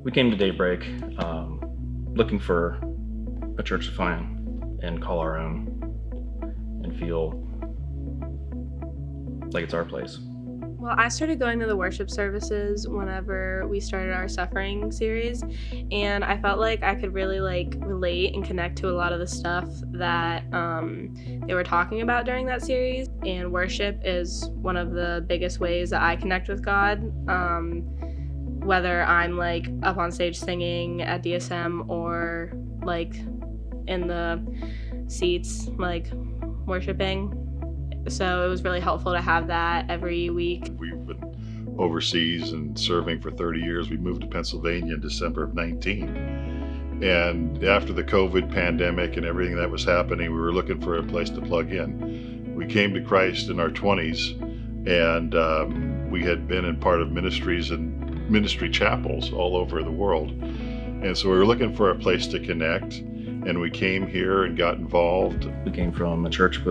We came to Daybreak looking for a church to find and call our own and feel like it's our place. Well, I started going to the worship services whenever we started our suffering series, and I felt like I could really relate and connect to a lot of the stuff that they were talking about during that series. And worship is one of the biggest ways that I connect with God. Whether I'm up on stage singing at DSM or in the seats worshiping. So it was really helpful to have that every week. We've been overseas and serving for 30 years. We moved to Pennsylvania in December of 19. And after the COVID pandemic and everything that was happening, we were looking for a place to plug in. We came to Christ in our 20s, and we had been in part of ministries and ministry chapels all over the world. And so we were looking for a place to connect, and we came here and got involved. We came from a church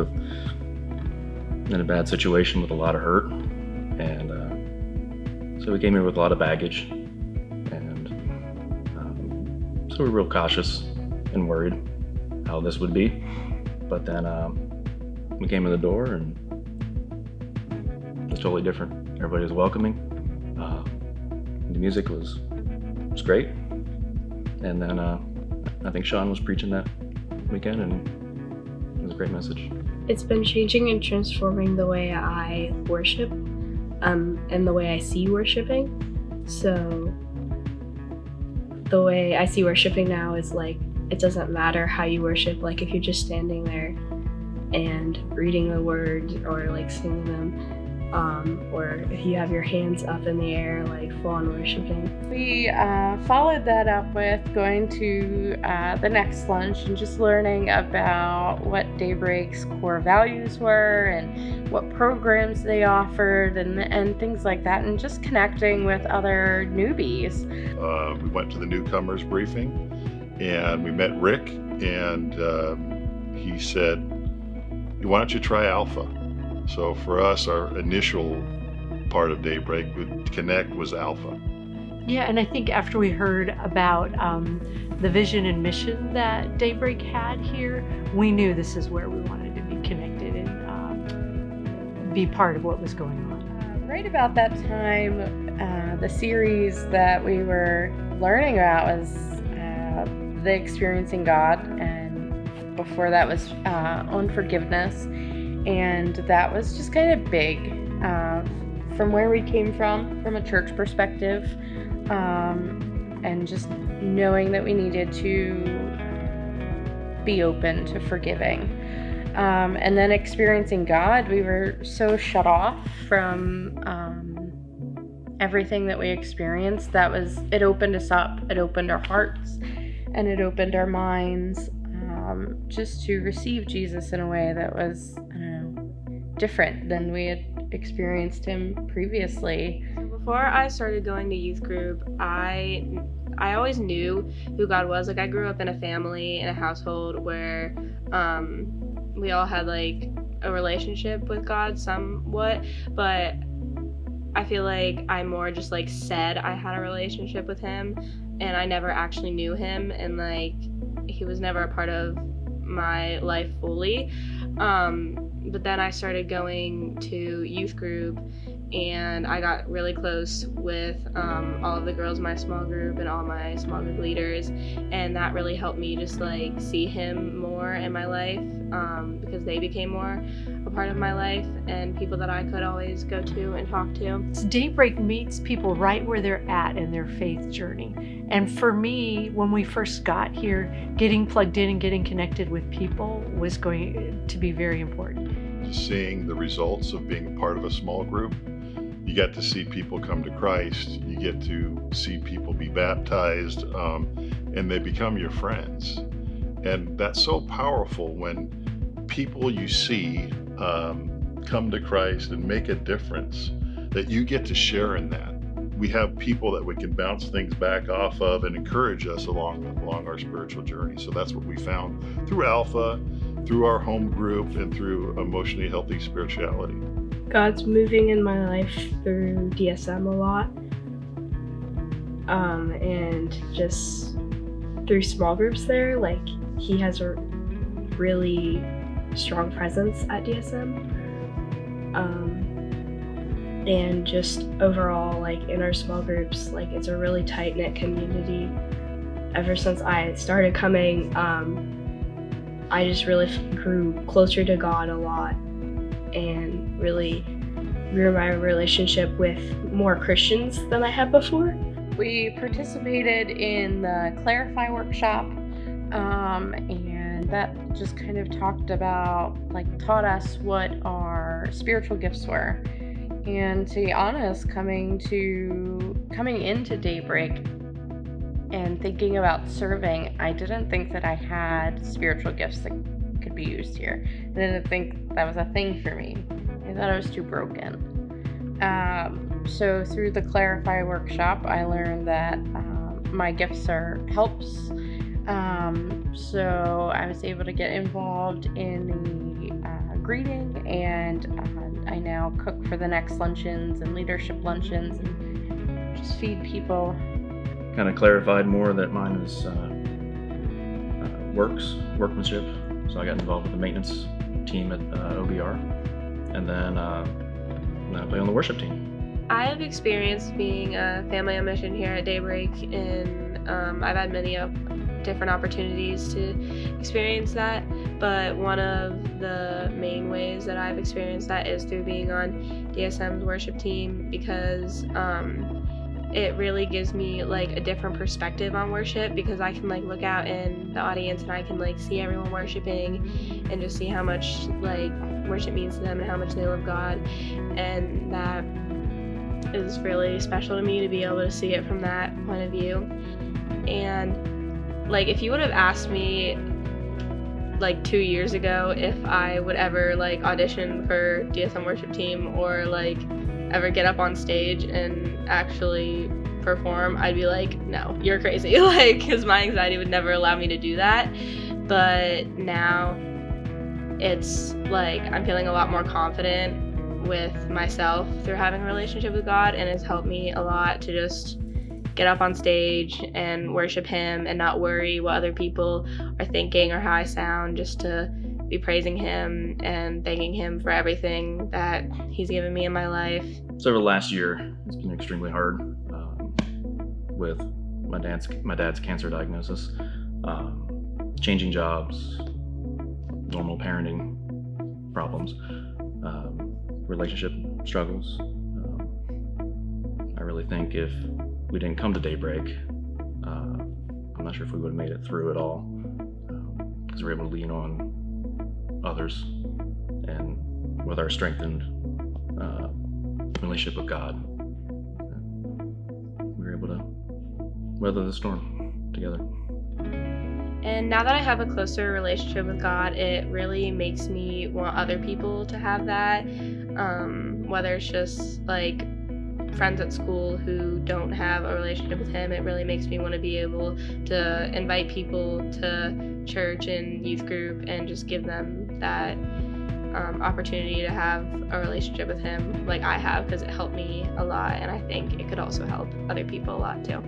in a bad situation with a lot of hurt, and so we came here with a lot of baggage, and so we were real cautious and worried how this would be. But then we came in the door, and it's totally different. Everybody was welcoming. The music was great, and then I think Sean was preaching that weekend, and it was a great message. It's been changing and transforming the way I worship and the way I see worshiping. So the way I see worshiping now is it doesn't matter how you worship. If you're just standing there and reading the words or singing them, or if you have your hands up in the air, full on worshiping. We followed that up with going to the next lunch and just learning about what Daybreak's core values were and what programs they offered and things like that, and just connecting with other newbies. We went to the newcomers briefing, and we met Rick, and he said, "Why don't you try Alpha?" So for us, our initial part of Daybreak with Connect was Alpha. Yeah, and I think after we heard about the vision and mission that Daybreak had here, we knew this is where we wanted to be connected and be part of what was going on. Right about that time, the series that we were learning about was the Experiencing God, and before that was on forgiveness. And that was just kind of big from where we came from a church perspective, and just knowing that we needed to be open to forgiving. And then Experiencing God, we were so shut off from everything that we experienced. It opened us up, it opened our hearts, and it opened our minds just to receive Jesus in a way that was, different than we had experienced him previously. Before I started going to youth group, I always knew who God was. I grew up in a family, in a household where we all had a relationship with God somewhat, but I feel like I more just said I had a relationship with him, and I never actually knew him, and he was never a part of my life fully. But then I started going to youth group, and I got really close with all of the girls in my small group and all my small group leaders, and that really helped me just see him more in my life, because they became more a part of my life and people that I could always go to and talk to. Daybreak meets people right where they're at in their faith journey. And for me, when we first got here, getting plugged in and getting connected with people was going to be very important. Seeing the results of being a part of a small group, you get to see people come to Christ, you get to see people be baptized, and they become your friends. And that's so powerful when people you see come to Christ and make a difference, that you get to share in that. We have people that we can bounce things back off of and encourage us along our spiritual journey. So that's what we found through Alpha, through our home group, and through emotionally healthy spirituality. God's moving in my life through DSM a lot. and just through small groups there, like he has a really strong presence at DSM. And just overall, like in our small groups, like it's a really tight-knit community. Ever since I started coming, I just really grew closer to God a lot and really grew my relationship with more Christians than I had before. We participated in the Clarify workshop, and that just kind of taught us what our spiritual gifts were. And to be honest, coming into Daybreak and thinking about serving, I didn't think that I had spiritual gifts that could be used here. I didn't think that was a thing for me. I thought I was too broken. So through the Clarify workshop, I learned that my gifts are helps. So I was able to get involved in the greeting, and I now cook for the next luncheons and leadership luncheons and just feed people. Kind of clarified more that mine is workmanship. So I got involved with the maintenance team at OBR, and then I play on the worship team. I have experienced being a family on mission here at Daybreak, and I've had many different opportunities to experience that, but one of the main ways that I've experienced that is through being on DSM's worship team, because it really gives me like a different perspective on worship, because I can like look out in the audience and I can like see everyone worshiping and just see how much like worship means to them and how much they love God, and that is really special to me to be able to see it from that point of view. And like if you would have asked me like 2 years ago if I would ever like audition for DSM worship team or like ever get up on stage and actually perform, I'd be like, no, you're crazy, like, because my anxiety would never allow me to do that. But now it's like I'm feeling a lot more confident with myself through having a relationship with God, and it's helped me a lot to just get up on stage and worship Him and not worry what other people are thinking or how I sound, just to be praising Him and thanking Him for everything that He's given me in my life. So over the last year, it's been extremely hard with my dad's cancer diagnosis, changing jobs, normal parenting problems, relationship struggles. I really think if we didn't come to Daybreak, I'm not sure if we would have made it through it all, because we're able to lean on others, and with our strengthened relationship with God, we were able to weather the storm together. And now that I have a closer relationship with God, it really makes me want other people to have that, whether it's just like friends at school who don't have a relationship with Him. It really makes me want to be able to invite people to church and youth group and just give them that opportunity to have a relationship with Him like I have, because it helped me a lot, and I think it could also help other people a lot too.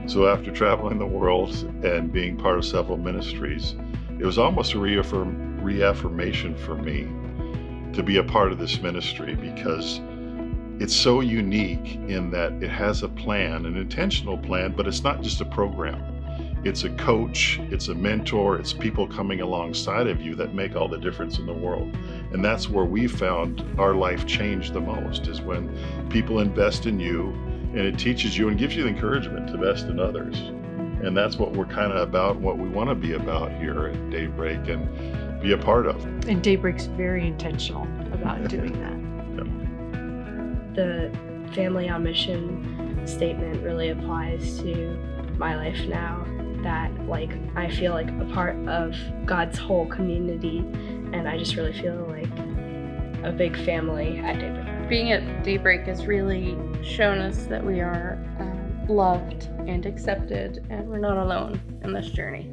So after traveling the world and being part of several ministries, it was almost a reaffirmation for me to be a part of this ministry, because it's so unique in that it has a plan, an intentional plan, but it's not just a program. It's a coach, it's a mentor, it's people coming alongside of you that make all the difference in the world. And that's where we found our life changed the most, is when people invest in you, and it teaches you and gives you the encouragement to invest in others. And that's what we're kind of about, what we want to be about here at Daybreak and be a part of. And Daybreak's very intentional about doing that. The family on mission statement really applies to my life now, that like I feel like a part of God's whole community, and I just really feel like a big family at Daybreak. Being at Daybreak has really shown us that we are loved and accepted, and we're not alone in this journey.